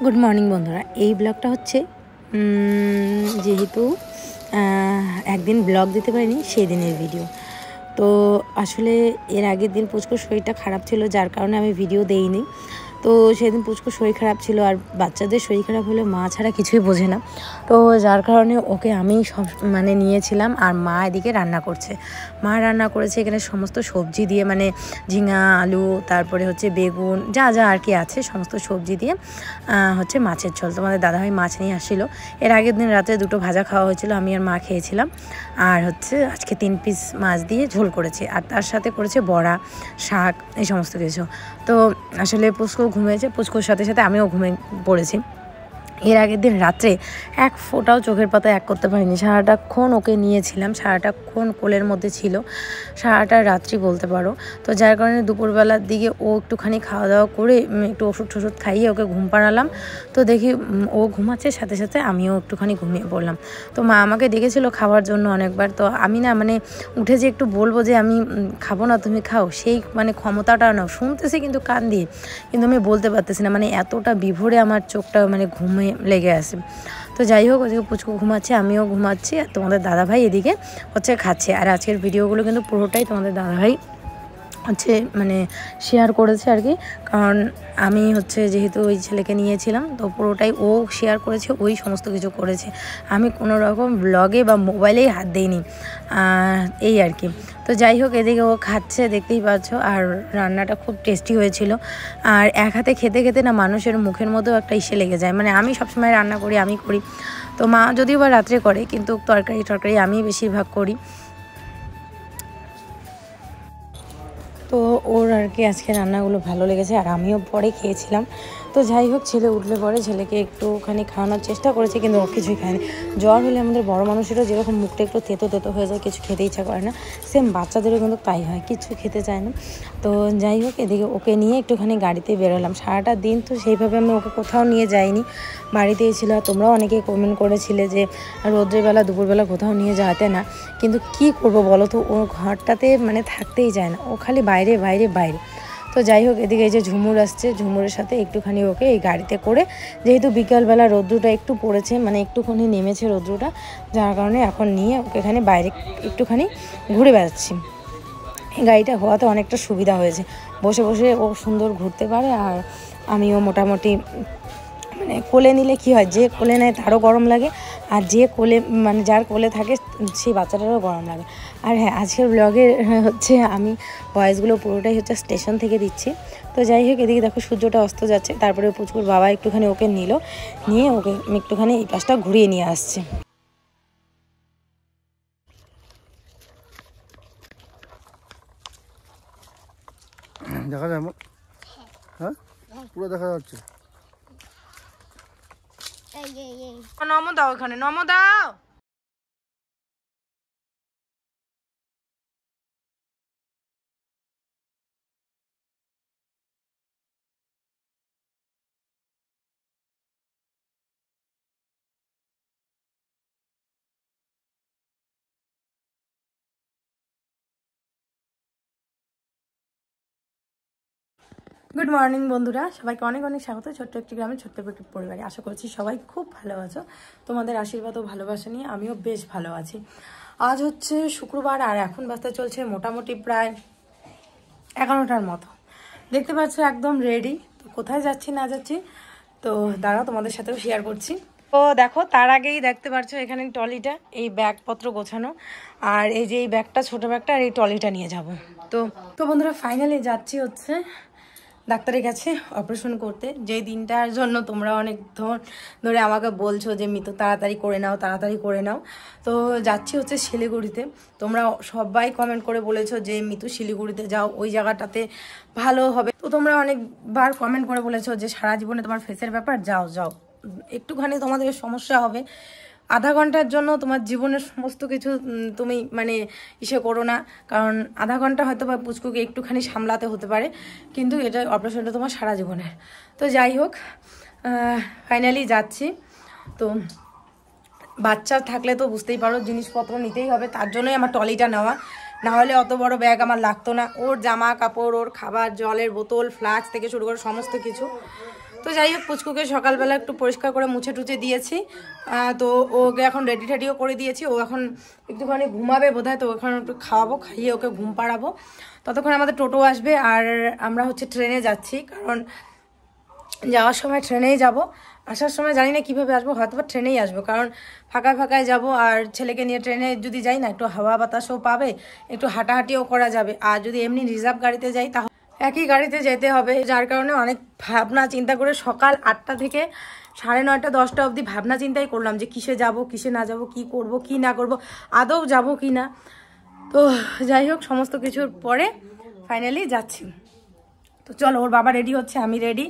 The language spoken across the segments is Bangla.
গুড মর্নিং বন্ধুরা। এই ব্লগটা হচ্ছে যেহেতু একদিন ব্লগ দিতে পারিনি সেই দিনের ভিডিও। তো আসলে এর আগের দিন পুচকুর শরীরটা খারাপ ছিল, যার কারণে আমি ভিডিও দেইনি। তো সেদিন পুচকুর শরীর খারাপ ছিল, আর বাচ্চাদের শরীর খারাপ হলে মা ছাড়া কিছুই বোঝে না। তো যার কারণে ওকে আমি সব নিয়েছিলাম, আর মা এদিকে রান্না করছে। মা রান্না করেছে এখানে সমস্ত সবজি দিয়ে, ঝিঙা, আলু, তারপরে হচ্ছে বেগুন, যা যা আর কি আছে সমস্ত সবজি দিয়ে হচ্ছে মাছের ঝোল। তোমাদের দাদাভাই মাছ নিয়ে আসছিলো। এর আগের দিন রাতে 2টো ভাজা খাওয়া হয়েছিল, আমি আর মা খেয়েছিলাম। আর হচ্ছে আজকে 3 পিস মাছ দিয়ে ঝোল করেছে, আর তার সাথে করেছে বড়া, শাক, এই সমস্ত কিছু। তো আসলে পুচকু ঘুমিয়েছে, পুচকুর সাথে সাথে আমিও ঘুমিয়ে পড়েছি। এর আগের দিন রাত্রে এক ফোঁটাও চোখের পাতা এক করতে পারিনি। সারাটাক্ষণ ওকে নিয়েছিলাম, সারাটাক্ষণ কোলের মধ্যে ছিল, সারাটা রাত্রি বলতে পারো। তো যার কারণে দুপুরবেলার দিকে ও একটুখানি খাওয়া দাওয়া করে একটু ওষুধ খাইয়ে ওকে ঘুম পাড়ালাম। তো দেখি ও ঘুমাচ্ছে, সাথে সাথে আমিও একটুখানি ঘুমিয়ে পড়লাম। তো মা আমাকে ডেকেছিল খাওয়ার জন্য অনেকবার। তো আমি না উঠে যে একটু বলবো যে আমি খাবো না, তুমি খাও, সেই ক্ষমতাটা না, শুনতেছি কিন্তু কান দিয়ে, কিন্তু আমি বলতে পারতেছি না। এতটা বিভোরে আমার চোখটা ঘুমে লেগে আসে। তো যাই হোক, ওদিকে পুচকু ঘুমাচ্ছে, আমিও ঘুমাচ্ছি, আর তোমাদের দাদাভাই এদিকে হচ্ছে খাচ্ছে। আর আজকের ভিডিওগুলো কিন্তু পুরোটাই তোমাদের দাদাভাই হচ্ছে শেয়ার করেছে আর কি। কারণ আমি হচ্ছে যেহেতু ওই ছেলেকে নিয়েছিলাম, তো পুরোটাই ও শেয়ার করেছে, ওই সমস্ত কিছু করেছে। আমি কোনো রকম ব্লগে বা মোবাইলেই হাত দিইনি, এই আর কি। তো যাই হোক, এদিকে ও খাচ্ছে, দেখতেই পাচ্ছ। আর রান্নাটা খুব টেস্টি হয়েছিল। আর এক হাতে খেতে খেতে না মানুষের মুখের মধ্যেও একটা ইসে লেগে যায়। আমি সবসময় রান্না করি, আমি করি। তো মা যদিও বা রাত্রে করে, কিন্তু তরকারি আমি বেশিরভাগ করি। তো ওর আর কি আজকে রান্নাগুলো ভালো লেগেছে, আর আমিও পরে খেয়েছিলাম। তো যাই হোক, ছেলে উঠলে পরে ছেলেকে একটুখানি খাওয়ানোর চেষ্টা করেছি, কিন্তু ও কিছুই খায়নি। জ্বর হলে আমাদের বড় মানুষেরও যেরকম মুখটা একটু তেতো হয়ে যায়, কিছু খেতে ইচ্ছা করে না, সেম বাচ্চাদেরও কিন্তু তাই হয়, কিছু খেতে চায় না। তো যাই হোক, এদিকে ওকে নিয়ে একটুখানি গাড়িতে বেরোলাম। সারাটা দিন তো সেইভাবে আমি ওকে কোথাও নিয়ে যাইনি, বাড়িতেই ছিল। তোমরাও অনেকে কমেন্ট করেছিলে যে রোদ্রের বেলা দুপুরবেলা কোথাও নিয়ে যাতে না, কিন্তু কি করব বলো তো, ও ঘরটাতে থাকতেই যায় না, ও খালি বাইরে বাইরে বাইরে। তো যাই হোক, এদিকে এই যে ঝুমুর আসছে, ঝুমুরের সাথে একটুখানি ওকে এই গাড়িতে করে, যেহেতু বিকালবেলা রৌদ্রটা একটু পড়েছে, একটুখানি নেমেছে রৌদ্রটা, যার কারণে এখন নিয়ে ওকে এখানে বাইরে একটুখানি ঘুরে বেড়াচ্ছি। এই গাড়িটা হওয়াতে অনেকটা সুবিধা হয়েছে, বসে বসে ও সুন্দর ঘুরতে পারে। আর আমিও মোটামুটি কোলে নিলে কি হয়, যে কোলে নেয় তারও গরম লাগে, আর যে কোলে যার কোলে থাকে সেই বাচ্চাটারও গরম লাগে। আর হ্যাঁ, আজকের ব্লগের হচ্ছে আমি ভয়েসগুলো পুরোটাই হচ্ছে স্টেশন থেকে দিচ্ছি। তো যাই হোক, এদিকে দেখো সূর্যটা অস্ত যাচ্ছে। তারপরে পুচকুর বাবা একটুখানি ওকে নিয়ে ওকে একটুখানি এই পাশটা ঘুরিয়ে নিয়ে আসছে। দেখা যায়? হ্যাঁ, পুরো দেখা যাচ্ছে। নমো দাও, এখানে নমো দাও। গুড মর্নিং বন্ধুরা, সবাইকে অনেক অনেক স্বাগত ছোট্ট একটি গ্রামে, ছোট্ট একটি পরিবারে। আশা করছি সবাই খুব ভালো আছো। তোমাদের আশীর্বাদ ও ভালোবাসা নিয়ে আমিও বেশ ভালো আছি। আজ হচ্ছে শুক্রবার, আর এখন বাজতে চলছে মোটামুটি প্রায় 11টার মতো। দেখতে পাচ্ছ একদম রেডি। তো কোথায় যাচ্ছি না যাচ্ছি তো দাঁড়াও, তোমাদের সাথেও শেয়ার করছি। তো দেখো, তার আগেই দেখতে পাচ্ছ এখানে ট্রলিটা, এই ব্যাগপত্র গোছানো, আর এই যে এই ব্যাগটা, ছোট ব্যাগটা, আর এই ট্রলিটা নিয়ে যাব। তো বন্ধুরা, ফাইনালি যাচ্ছি হচ্ছে ডাক্তারের কাছে অপারেশন করতে। যে দিনটার জন্য তোমরা অনেক ধরে আমাকে বলছো যে মিতু তাড়াতাড়ি করে নাও। তো যাচ্ছি হচ্ছে শিলিগুড়িতে। তোমরা সবাই কমেন্ট করে বলেছো যে মিতু শিলিগুড়িতে যাও, ওই জায়গাটাতে ভালো হবে। তো তোমরা অনেকবার কমেন্ট করে বলেছো যে সারা জীবনে তোমার ফেসের ব্যাপার, যাও একটুখানি তোমাদের সমস্যা হবে, আধা ঘন্টার জন্য তোমার জীবনের সমস্ত কিছু তুমি ইসে করো না, কারণ আধা ঘন্টা হয়তো বা পুচকুকে একটুখানি সামলাতে হতে পারে, কিন্তু এটা অপারেশনটা তোমার সারা জীবনের। তো যাই হোক, ফাইনালি যাচ্ছি। তো বাচ্চা থাকলে তো বুঝতেই পারো, জিনিসপত্র নিতেই হবে, তার জন্যই আমার ট্রলিটা নেওয়া, না হলে অত বড় ব্যাগ আমার লাগতো না। ওর জামা কাপড়, ওর খাবার, জলের বোতল, ফ্লাস্ক থেকে শুরু করে সমস্ত কিছু। তো যাই হোক, পুচকুকে সকালবেলা একটু পরিষ্কার করে মুছে টুছে দিয়েছি। তো ওকে এখন রেডি টেডিও করে দিয়েছি। ও এখন একটুখানি ঘুমাবে বোধহয়, তো ওখানে একটু খাওয়াবো, খাইয়ে ওকে ঘুম পাড়াবো। ততক্ষণ আমাদের টোটো আসবে আর আমরা হচ্ছে ট্রেনে যাচ্ছি, কারণ যাওয়ার সময় ট্রেনেই যাব, আসার সময় জানি না কীভাবে আসবো, হয়তো বা ট্রেনেই আসবো, কারণ ফাঁকায় ফাঁকায় যাব। আর ছেলেকে নিয়ে ট্রেনে যদি যাই না, একটু হাওয়া বাতাসও পাবে, একটু হাঁটাহাঁটিও করা যাবে। আর যদি এমনি রিজার্ভ গাড়িতে যাই তাহলে একই গাড়িতে যেতে হবে, যার কারণে অনেক ভাবনা চিন্তা করে সকাল 8টা থেকে 9:30 10টা অবধি ভাবনা চিন্তাই করলাম যে কিসে যাব, কিসে না যাব, কি করব কি না করব, আদৌ যাব কি না। তো যাই হোক, সমস্ত কিছুর পরে ফাইনালি যাচ্ছি। তো চলো, ওর বাবা রেডি হচ্ছে, আমি রেডি।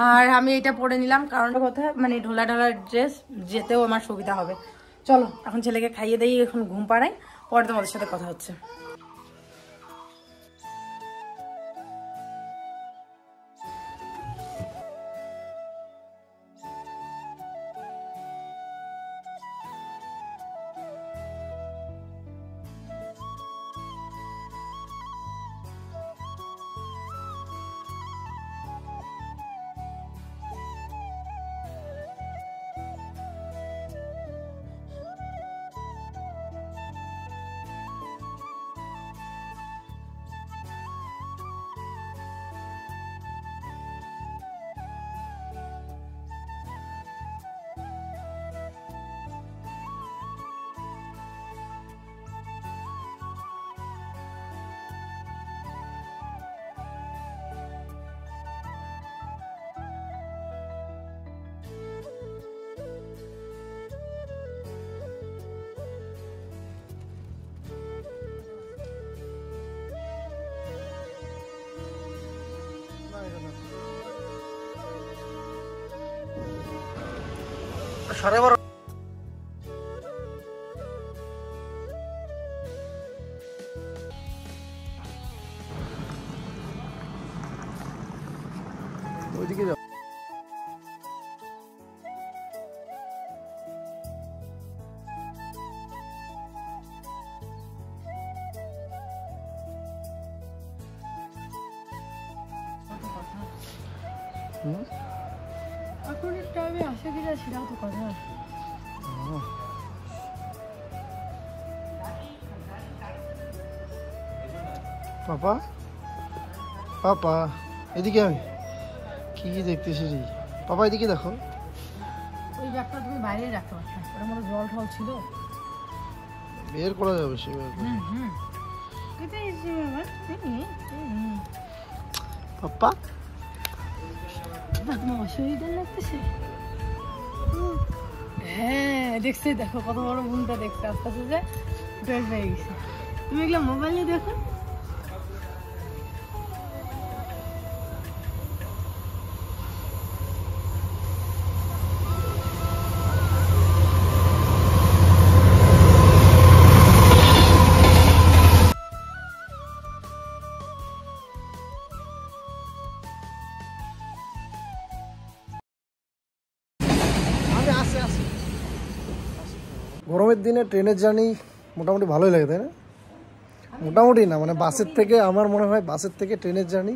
আর আমি এটা পরে নিলাম, কারণ কথা মানে ঢোলা ঢালা ড্রেস, যেতেও আমার সুবিধা হবে। চলো এখন ছেলেকে খাইয়ে দিই, এখন ঘুম পাড়াই, পরে তোমাদের সাথে কথা হচ্ছে। সাড়ে 12। ওইদিকে যাও। এখনের টাইমে আসে কিনা সেটাও তো কথা। পাপা পাপা এদিকে, আমি কি দেখতেছি রে পাপা, এদিকে দেখো। ওই ব্যাগটা তুমি বাইরে রাখতে পারছো, ওটার মধ্যে জল টল ছিল, বের করা যাবে সে। পাপা তোমার অসুবিধা লাগতেছে? হ্যাঁ দেখছি, দেখো কত বড় ভুলটা দেখছে, আস্তে আস্তে যে টের পেয়ে গেছে। তুমি এগুলো মোবাইলে দেখো। গরমের দিনে ট্রেনের জার্নি মোটামুটি ভালোই লাগে, তাই না? মোটামুটি না, মানে বাসের থেকে আমার মনে হয় বাসের থেকে ট্রেনের জার্নি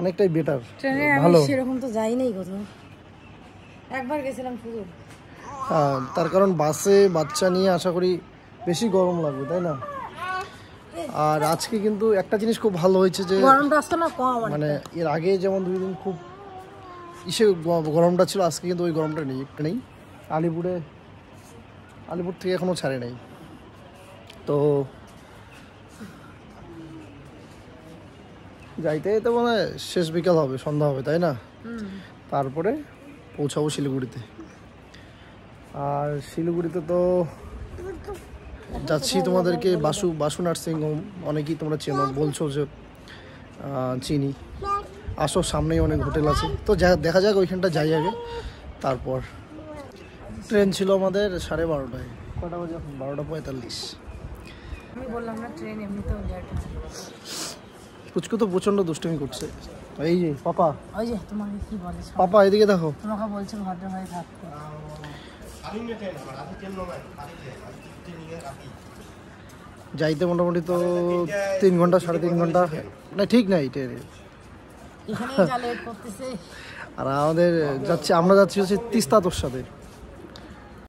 অনেকটাই বেটার। ট্রেনে আমি সেরকম তো যাই নাই কোথাও, একবার গেছিলাম শুধু। হ্যাঁ, তার কারণ বাসে বাচ্চা নিয়ে আশা করি বেশি গরম লাগবে, তাই না? আর আজকে কিন্তু একটা জিনিস খুব ভালো হয়েছে যে গরমটা আসতো না কম, মানে এর আগে যেমন 2 দিন খুব গরমটা ছিল, আজকে কিন্তু ওই গরমটা নেই, একটা নেই। আলিপুর থেকে এখনো ছাড়ে নাই। তো যাইতে যেতে মানে শেষ বিকাল হবে, সন্ধ্যা হবে, তাই না? তারপরে পৌঁছাবো শিলিগুড়িতে। আর শিলিগুড়িতে তো যাচ্ছি তোমাদেরকে বাসু নার্সিং হোম, অনেকেই তোমরা চেনো, বলছো যে চিনি। আসো, সামনেই অনেক হোটেল আছে, তো দেখা যাক ওইখানটা যাই আগে। তারপর ট্রেন ছিল আমাদের 12:30টায়, কটা বাজে এখন? 12:45। আমি বললাম না ট্রেন এমনিতেও লেট হয়। পুচকু তো প্রচন্ড দুষ্টুমি করছে। এই যে পাপা, ওই যে তোমাকে কি বলে, পাপা এদিকে দেখো, তোমাকে বলছে ভদ্র হয়ে থাকতে। যাইতে মোটামুটি তো 3 ঘন্টা 3.5 ঘন্টা, না ঠিক নাই ট্রেনে। আর আমাদের আমরা যাচ্ছি হচ্ছে তিস্তা তোর সাথে।